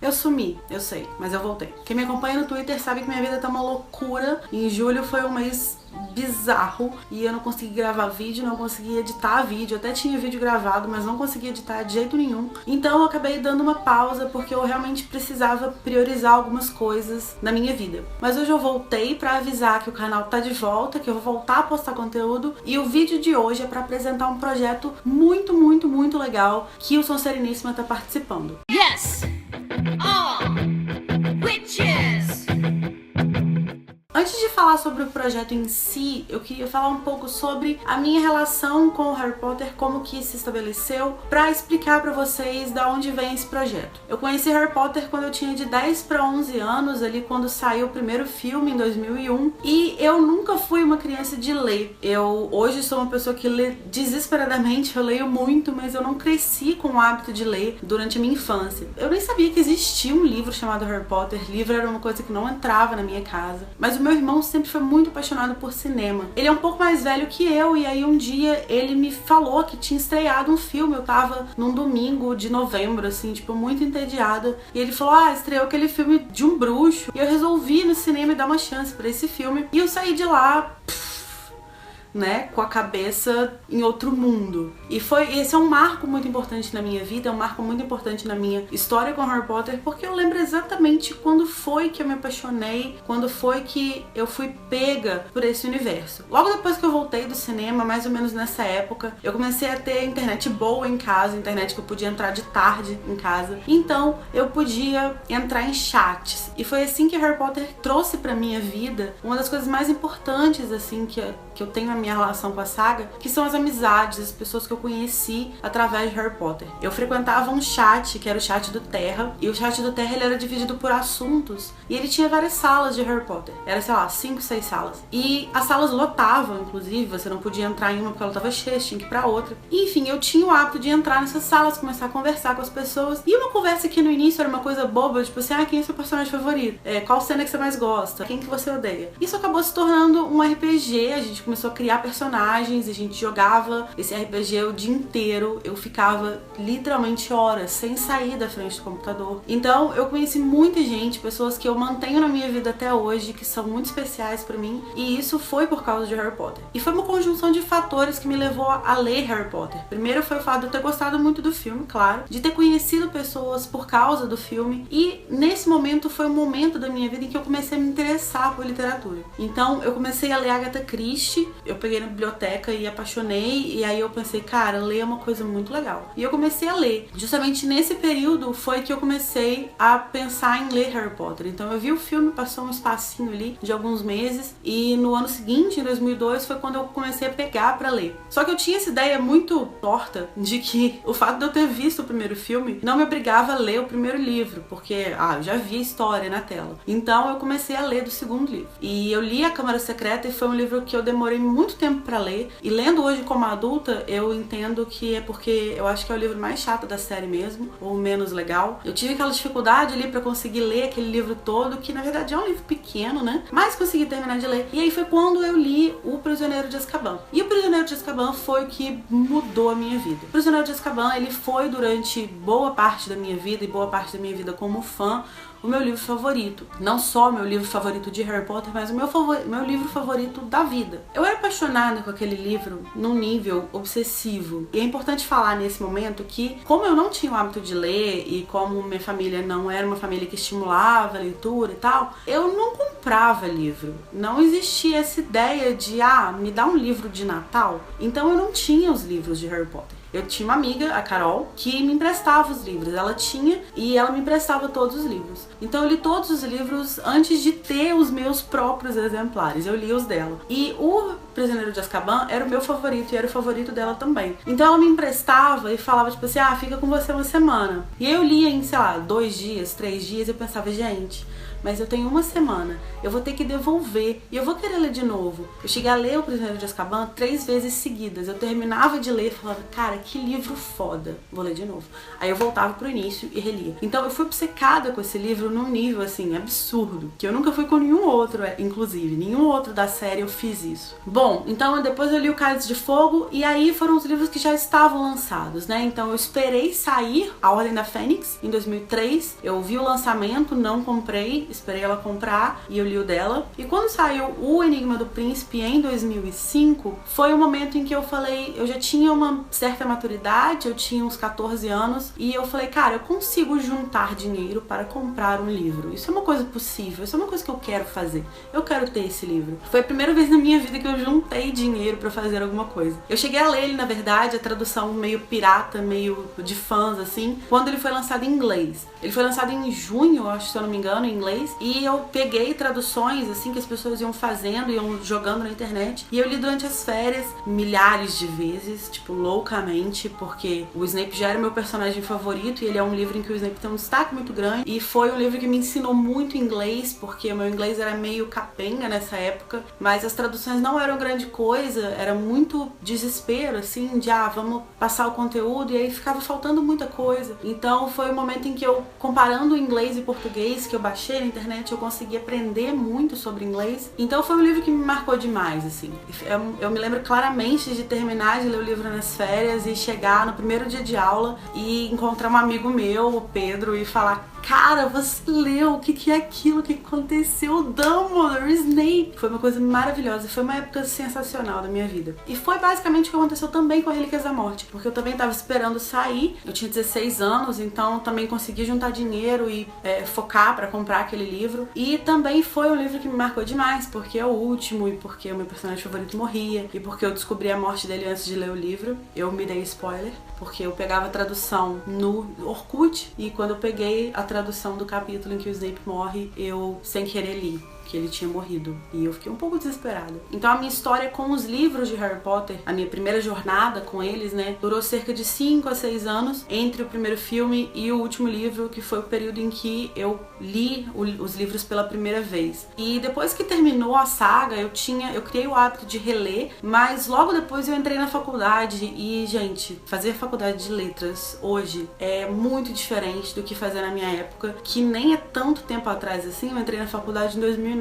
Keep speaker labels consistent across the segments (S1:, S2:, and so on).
S1: Eu sumi, eu sei, mas eu voltei. Quem me acompanha no Twitter sabe que minha vida tá uma loucura. Em julho foi um mês bizarro e eu não consegui gravar vídeo, não consegui editar vídeo. Eu até tinha vídeo gravado, mas não consegui editar de jeito nenhum. Então eu acabei dando uma pausa porque eu realmente precisava priorizar algumas coisas na minha vida. Mas hoje eu voltei pra avisar que o canal tá de volta, que eu vou voltar a postar conteúdo, e o vídeo de hoje é pra apresentar um projeto muito legal que o Sonserina tá participando.
S2: Yes! All witches!
S1: Antes de falar sobre o projeto em si, eu queria falar um pouco sobre a minha relação com o Harry Potter, como que se estabeleceu, pra explicar pra vocês da onde vem esse projeto. Eu conheci Harry Potter quando eu tinha de 10 para 11 anos, ali quando saiu o primeiro filme, em 2001, e eu nunca fui uma criança de ler. Eu hoje sou uma pessoa que lê desesperadamente, eu leio muito, mas eu não cresci com o hábito de ler durante a minha infância. Eu nem sabia que existia um livro chamado Harry Potter, livro era uma coisa que não entrava na minha casa, mas o meu irmão sempre foi muito apaixonado por cinema. Ele é um pouco mais velho que eu, e aí um dia ele me falou que tinha estreado um filme. Eu tava num domingo de novembro, assim, tipo, muito entediada, e ele falou, estreou aquele filme de um bruxo, e eu resolvi ir no cinema e dar uma chance pra esse filme, e eu saí de lá, né, com a cabeça em outro mundo. E esse é um marco muito importante na minha vida, é um marco muito importante na minha história com Harry Potter, porque eu lembro exatamente quando foi que eu me apaixonei, quando foi que eu fui pega por esse universo. Logo depois que eu voltei do cinema, mais ou menos nessa época, eu comecei a ter internet boa em casa, internet que eu podia entrar de tarde em casa, então eu podia entrar em chats. E foi assim que Harry Potter trouxe pra minha vida uma das coisas mais importantes, assim, que eu tenho na minha relação com a saga, que são as amizades, as pessoas que eu conheci através de Harry Potter. Eu frequentava um chat, que era o chat do Terra, e o chat do Terra ele era dividido por assuntos, e ele tinha várias salas de Harry Potter. Era, sei lá, 5, 6 salas. E as salas lotavam, inclusive, você não podia entrar em uma porque ela tava cheia, tinha que ir pra outra. E, enfim, eu tinha o hábito de entrar nessas salas, começar a conversar com as pessoas, e uma conversa que no início era uma coisa boba, tipo assim, quem é seu personagem favorito? Qual cena que você mais gosta? Quem que você odeia? Isso acabou se tornando um RPG, a gente começou a criar personagens, a gente jogava esse RPG o dia inteiro, eu ficava literalmente horas sem sair da frente do computador. Então eu conheci muita gente, pessoas que eu mantenho na minha vida até hoje, que são muito especiais pra mim, e isso foi por causa de Harry Potter. E foi uma conjunção de fatores que me levou a ler Harry Potter. Primeiro foi o fato de eu ter gostado muito do filme, claro, de ter conhecido pessoas por causa do filme, e nesse momento foi um momento da minha vida em que eu comecei a me interessar por literatura. Então eu comecei a ler Agatha Christie, eu peguei na biblioteca e apaixonei, e aí eu pensei, cara, ler é uma coisa muito legal. E eu comecei a ler. Justamente nesse período foi que eu comecei a pensar em ler Harry Potter. Então eu vi o filme, passou um espacinho ali de alguns meses, e no ano seguinte, em 2002, foi quando eu comecei a pegar pra ler. Só que eu tinha essa ideia muito torta de que o fato de eu ter visto o primeiro filme não me obrigava a ler o primeiro livro, porque, eu já vi a história na tela. Então eu comecei a ler do segundo livro. E eu li A Câmara Secreta, e foi um livro que eu demorei muito tempo pra ler, e lendo hoje como adulta, eu entendo que é porque eu acho que é o livro mais chato da série mesmo, ou menos legal. Eu tive aquela dificuldade ali pra conseguir ler aquele livro todo, que na verdade é um livro pequeno, né? Mas consegui terminar de ler. E aí foi quando eu li O Prisioneiro de Azkaban. E O Prisioneiro de Azkaban foi o que mudou a minha vida. O Prisioneiro de Azkaban, ele foi durante boa parte da minha vida, e boa parte da minha vida como fã, o meu livro favorito. Não só o meu livro favorito de Harry Potter, mas o meu livro favorito da vida. Eu era apaixonada com aquele livro num nível obsessivo. E é importante falar nesse momento que, como eu não tinha o hábito de ler, e como minha família não era uma família que estimulava a leitura e tal, eu não comprava livro. Não existia essa ideia de, me dá um livro de Natal. Então eu não tinha os livros de Harry Potter. Eu tinha uma amiga, a Carol, que me emprestava os livros. Ela tinha e ela me emprestava todos os livros. Então eu li todos os livros antes de ter os meus próprios exemplares. Eu li os dela. E o Prisioneiro de Azkaban era o meu favorito e era o favorito dela também. Então ela me emprestava e falava tipo assim, fica com você uma semana. E eu lia em, sei lá, 2 dias, 3 dias, e eu pensava, gente, mas eu tenho uma semana, eu vou ter que devolver e eu vou querer ler de novo. Eu cheguei a ler O Prisioneiro de Azkaban 3 vezes seguidas. Eu terminava de ler e falava, cara, que livro foda, vou ler de novo. Aí eu voltava pro início e relia. Então eu fui obcecada com esse livro num nível, assim, absurdo, que eu nunca fui com nenhum outro, inclusive, nenhum outro da série eu fiz isso. Bom, Bom, então depois eu li o Cálice de Fogo e aí foram os livros que já estavam lançados, né? Então eu esperei sair A Ordem da Fênix em 2003, eu vi o lançamento, não comprei, esperei ela comprar e eu li o dela. E quando saiu O Enigma do Príncipe em 2005, foi o momento em que eu falei, eu já tinha uma certa maturidade, eu tinha uns 14 anos e eu falei, cara, eu consigo juntar dinheiro para comprar um livro. Isso é uma coisa possível, isso é uma coisa que eu quero fazer. Eu quero ter esse livro. Foi a primeira vez na minha vida que eu juntei dinheiro pra fazer alguma coisa. Eu cheguei a ler ele, na verdade, a tradução meio pirata, meio de fãs, assim, quando ele foi lançado em inglês. Ele foi lançado em junho, acho, se eu não me engano, em inglês, e eu peguei traduções, assim, que as pessoas iam fazendo, iam jogando na internet, e eu li durante as férias milhares de vezes, tipo, loucamente, porque o Snape já era meu personagem favorito, e ele é um livro em que o Snape tem um destaque muito grande, e foi um livro que me ensinou muito inglês, porque o meu inglês era meio capenga nessa época, mas as traduções não eram grande coisa, era muito desespero, assim, de vamos passar o conteúdo, e aí ficava faltando muita coisa. Então foi o momento em que eu, comparando o inglês e português que eu baixei na internet, eu consegui aprender muito sobre inglês. Então foi um livro que me marcou demais, assim. Eu me lembro claramente de terminar de ler o livro nas férias e chegar no primeiro dia de aula e encontrar um amigo meu, o Pedro, e falar: cara, você leu, o que é aquilo, o que aconteceu, Dumbledore, Snape. Foi uma coisa maravilhosa, foi uma época sensacional da minha vida. E foi basicamente o que aconteceu também com Relíquias da Morte, porque eu também tava esperando sair, eu tinha 16 anos, então também consegui juntar dinheiro e focar pra comprar aquele livro. E também foi um livro que me marcou demais, porque é o último, e porque o meu personagem favorito morria, e porque eu descobri a morte dele antes de ler o livro. Eu me dei spoiler, porque eu pegava a tradução no Orkut, e quando eu peguei a tradução do capítulo em que o Snape morre, eu sem querer li que ele tinha morrido, e eu fiquei um pouco desesperada. Então a minha história com os livros de Harry Potter, a minha primeira jornada com eles, né, durou cerca de 5 a 6 anos entre o primeiro filme e o último livro, que foi o período em que eu li os livros pela primeira vez. E depois que terminou a saga, eu criei o hábito de reler, mas logo depois eu entrei na faculdade e, gente, fazer faculdade de letras hoje é muito diferente do que fazer na minha época, que nem é tanto tempo atrás assim. Eu entrei na faculdade em 2009.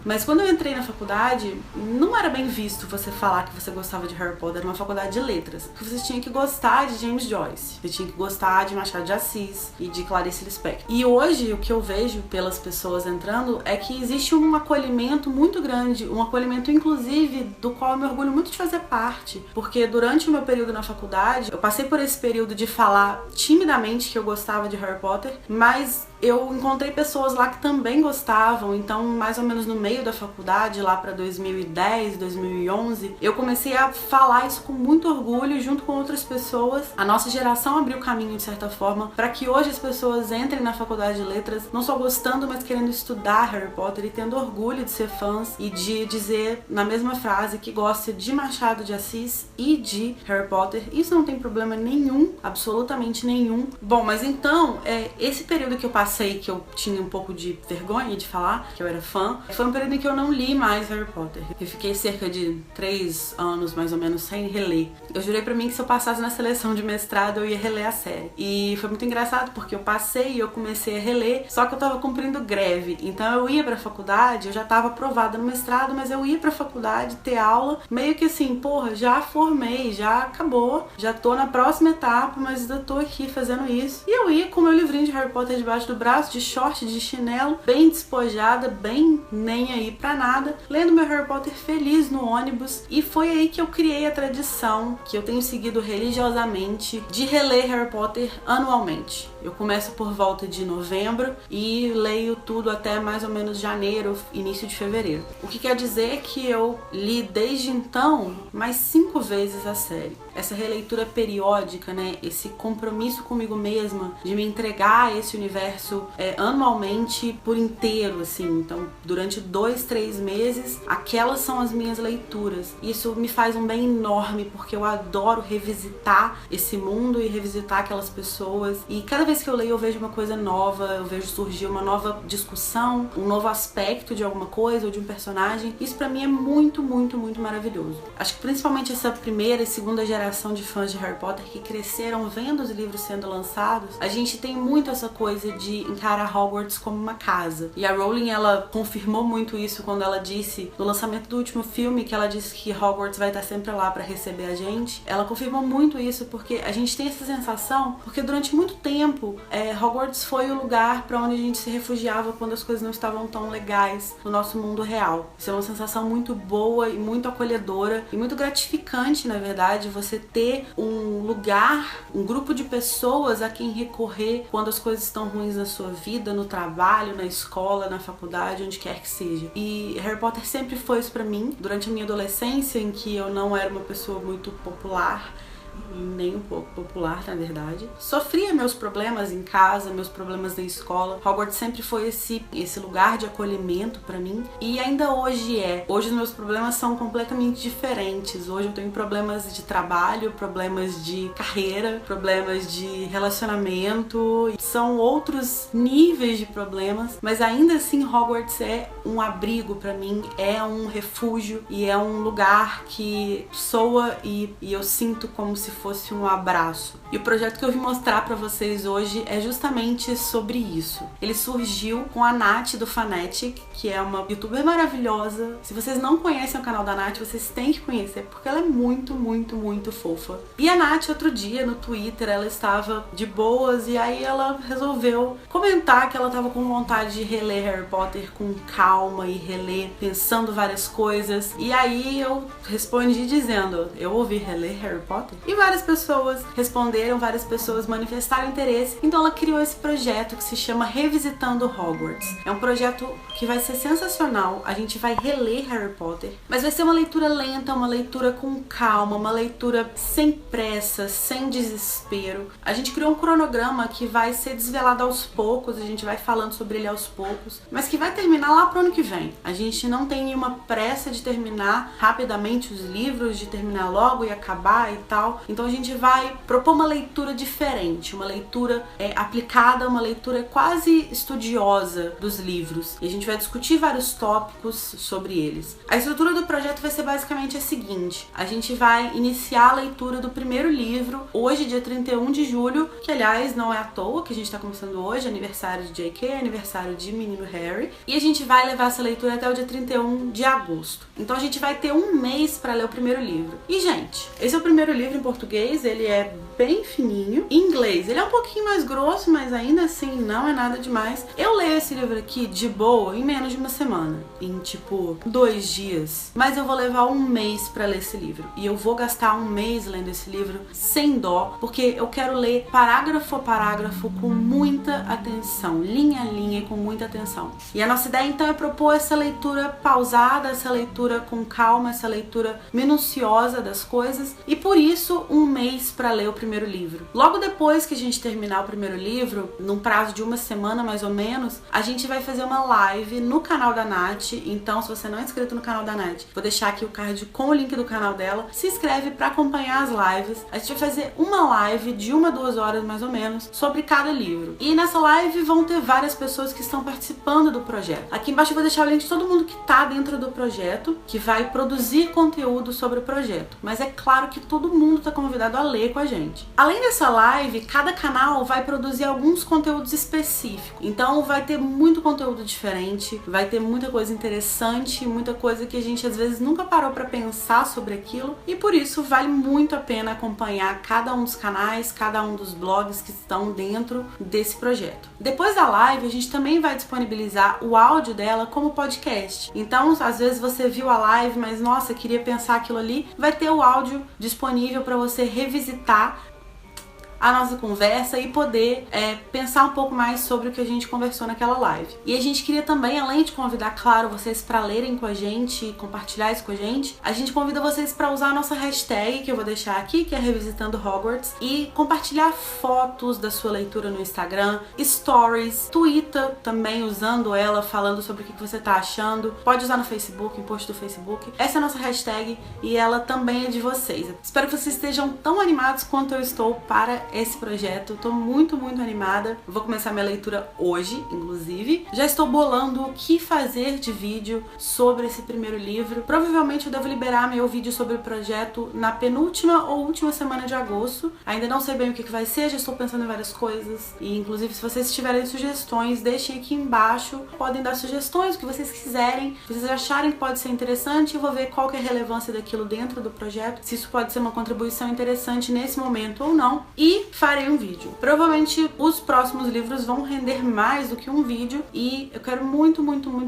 S1: Mas quando eu entrei na faculdade, não era bem visto você falar que você gostava de Harry Potter. Era uma faculdade de letras, porque você tinha que gostar de James Joyce, você tinha que gostar de Machado de Assis e de Clarice Lispector. E hoje o que eu vejo pelas pessoas entrando é que existe um acolhimento muito grande, um acolhimento inclusive do qual eu me orgulho muito de fazer parte, porque durante o meu período na faculdade, eu passei por esse período de falar timidamente que eu gostava de Harry Potter, mas eu encontrei pessoas lá que também gostavam. Então, mais ou menos no meio da faculdade, lá para 2010, 2011, eu comecei a falar isso com muito orgulho junto com outras pessoas. A nossa geração abriu o caminho, de certa forma, para que hoje as pessoas entrem na faculdade de letras, não só gostando, mas querendo estudar Harry Potter e tendo orgulho de ser fãs e de dizer na mesma frase que gosta de Machado de Assis e de Harry Potter. Isso não tem problema nenhum, absolutamente nenhum. Bom, mas então, esse período que eu passei, que eu tinha um pouco de vergonha de falar que eu era fã, foi um período em que eu não li mais Harry Potter. Eu fiquei cerca de 3 anos, mais ou menos, sem reler. Eu jurei pra mim que se eu passasse na seleção de mestrado, eu ia reler a série. E foi muito engraçado, porque eu passei e eu comecei a reler, só que eu tava cumprindo greve. Então eu ia pra faculdade, eu já tava aprovada no mestrado, mas eu ia pra faculdade ter aula, meio que assim, porra, já formei, já acabou, já tô na próxima etapa, mas ainda tô aqui fazendo isso. E eu ia com o meu livrinho de Harry Potter debaixo do braço, de short, de chinelo, bem despojada, bem nem aí pra nada, lendo meu Harry Potter feliz no ônibus. E foi aí que eu criei a tradição, que eu tenho seguido religiosamente, de reler Harry Potter anualmente. Eu começo por volta de novembro e leio tudo até mais ou menos janeiro, início de fevereiro. O que quer dizer que eu li desde então mais 5 vezes a série. Essa releitura periódica, né? Esse compromisso comigo mesma de me entregar a esse universo anualmente por inteiro, assim. Então, durante 2, 3 meses, aquelas são as minhas leituras. Isso me faz um bem enorme, porque eu adoro revisitar esse mundo e revisitar aquelas pessoas. E cada vez que eu leio eu vejo uma coisa nova, eu vejo surgir uma nova discussão, um novo aspecto de alguma coisa ou de um personagem. Isso pra mim é muito, muito, muito maravilhoso. Acho que principalmente essa primeira e segunda geração de fãs de Harry Potter que cresceram vendo os livros sendo lançados, a gente tem muito essa coisa de encarar Hogwarts como uma casa. E a Rowling, ela confirmou muito isso quando ela disse, no lançamento do último filme, que ela disse que Hogwarts vai estar sempre lá pra receber a gente. Ela confirmou muito isso porque a gente tem essa sensação, porque durante muito tempo Hogwarts foi o lugar pra onde a gente se refugiava quando as coisas não estavam tão legais no nosso mundo real. Isso é uma sensação muito boa e muito acolhedora e muito gratificante, na verdade, você ter um lugar, um grupo de pessoas a quem recorrer quando as coisas estão ruins na sua vida, no trabalho, na escola, na faculdade, onde quer que seja. E Harry Potter sempre foi isso pra mim. Durante a minha adolescência, em que eu não era uma pessoa muito popular, nem um pouco popular, na verdade. Sofria meus problemas em casa, meus problemas na escola. Hogwarts sempre foi esse lugar de acolhimento pra mim. E ainda hoje é. Hoje os meus problemas são completamente diferentes. Hoje eu tenho problemas de trabalho, problemas de carreira, problemas de relacionamento. São outros níveis de problemas. Mas ainda assim Hogwarts é um abrigo pra mim, é um refúgio e é um lugar que soa e eu sinto como se fosse um abraço. E o projeto que eu vim mostrar pra vocês hoje é justamente sobre isso. Ele surgiu com a Nath do Fanatic, que é uma youtuber maravilhosa. Se vocês não conhecem o canal da Nath, vocês têm que conhecer, porque ela é muito, muito, muito fofa. E a Nath, outro dia, no Twitter, ela estava de boas e aí ela resolveu comentar que ela estava com vontade de reler Harry Potter com calma e reler pensando várias coisas. E aí eu respondi dizendo, eu ouvi reler Harry Potter? E várias pessoas responderam, várias pessoas manifestaram interesse. Então ela criou esse projeto que se chama Revisitando Hogwarts. É um projeto que vai ser sensacional. A gente vai reler Harry Potter, mas vai ser uma leitura lenta, uma leitura com calma, uma leitura sem pressa, sem desespero. A gente criou um cronograma que vai ser desvelado aos poucos, a gente vai falando sobre ele aos poucos, mas que vai terminar lá pro ano que vem. A gente não tem nenhuma pressa de terminar rapidamente os livros, de terminar logo e acabar e tal. Então a gente vai propor uma leitura diferente, uma leitura aplicada, uma leitura quase estudiosa dos livros. E a gente vai discutir vários tópicos sobre eles. A estrutura do projeto vai ser basicamente a seguinte: a gente vai iniciar a leitura do primeiro livro hoje, dia 31 de julho, que aliás não é à toa que a gente está começando hoje, aniversário de J.K., aniversário de Menino Harry, e a gente vai levar essa leitura até o dia 31 de agosto. Então a gente vai ter um mês para ler o primeiro livro. E gente, esse é o primeiro livro em português, ele é bem fininho. Em inglês, ele é um pouquinho mais grosso, mas ainda assim não é nada demais. Eu leio esse livro aqui de boa em menos de uma semana, em tipo 2 dias. Mas eu vou levar um mês pra ler esse livro. E eu vou gastar um mês lendo esse livro sem dó, porque eu quero ler parágrafo a parágrafo com muita atenção, linha a linha, com muita atenção. E a nossa ideia então é propor essa leitura pausada, essa leitura com calma, essa leitura minuciosa das coisas. E por isso, um mês pra ler o primeiro livro. Logo depois que a gente terminar o primeiro livro, num prazo de uma semana mais ou menos, a gente vai fazer uma live no canal da Nath. Então, se você não é inscrito no canal da Nath, vou deixar aqui o card com o link do canal dela. Se inscreve pra acompanhar as lives. A gente vai fazer uma live de 1 a 2 horas mais ou menos sobre cada livro. E nessa live vão ter várias pessoas que estão participando do projeto. Aqui embaixo eu vou deixar o link de todo mundo que tá dentro do projeto, que vai produzir conteúdo sobre o projeto. Mas é claro que todo mundo tá convidado a ler com a gente. Além dessa live, cada canal vai produzir alguns conteúdos específicos. Então vai ter muito conteúdo diferente, vai ter muita coisa interessante, muita coisa que a gente às vezes nunca parou pra pensar sobre aquilo, e por isso vale muito a pena acompanhar cada um dos canais, cada um dos blogs que estão dentro desse projeto. Depois da live, a gente também vai disponibilizar o áudio dela como podcast. Então, às vezes você viu a live, mas nossa, queria pensar aquilo ali, vai ter o áudio disponível para você revisitar a nossa conversa e poder pensar um pouco mais sobre o que a gente conversou naquela live. E a gente queria também, além de convidar, claro, vocês para lerem com a gente e compartilhar isso com a gente convida vocês para usar a nossa hashtag, que eu vou deixar aqui, que é Revisitando Hogwarts, e compartilhar fotos da sua leitura no Instagram, stories, Twitter também, usando ela, falando sobre o que você tá achando. Pode usar no Facebook, em post do Facebook. Essa é a nossa hashtag e ela também é de vocês. Espero que vocês estejam tão animados quanto eu estou para esse projeto. Tô muito animada. Vou começar minha leitura hoje, inclusive. Já estou bolando o que fazer de vídeo sobre esse primeiro livro. Provavelmente eu devo liberar meu vídeo sobre o projeto na penúltima ou última semana de agosto. Ainda não sei bem o que vai ser, já estou pensando em várias coisas. E inclusive, se vocês tiverem sugestões, deixem aqui embaixo. Podem dar sugestões, o que vocês quiserem. Se vocês acharem que pode ser interessante, eu vou ver qual que é a relevância daquilo dentro do projeto, se isso pode ser uma contribuição interessante nesse momento ou não, e farei um vídeo. Provavelmente os próximos livros vão render mais do que um vídeo e eu quero muito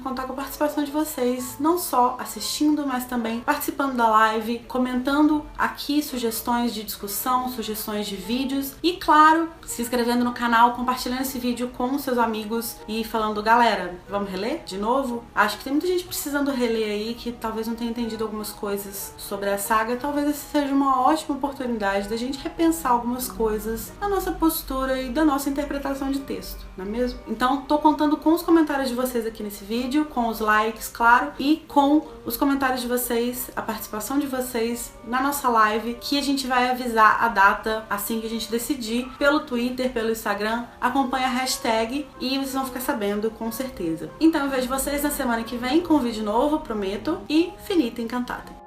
S1: contar com a participação de vocês, não só assistindo, mas também participando da live, comentando aqui sugestões de discussão, sugestões de vídeos e, claro, se inscrevendo no canal, compartilhando esse vídeo com seus amigos e falando, galera, vamos reler de novo? Acho que tem muita gente precisando reler aí que talvez não tenha entendido algumas coisas sobre a saga. Talvez essa seja uma ótima oportunidade da gente repensar algumas coisas na nossa postura e da nossa interpretação de texto, não é mesmo? Então, tô contando com os comentários de vocês aqui nesse vídeo, com os likes, claro, e com os comentários de vocês, a participação de vocês na nossa live, que a gente vai avisar a data assim que a gente decidir, pelo Twitter, pelo Instagram. Acompanha a hashtag e vocês vão ficar sabendo com certeza. Então eu vejo vocês na semana que vem com um vídeo novo, prometo, e finita encantada!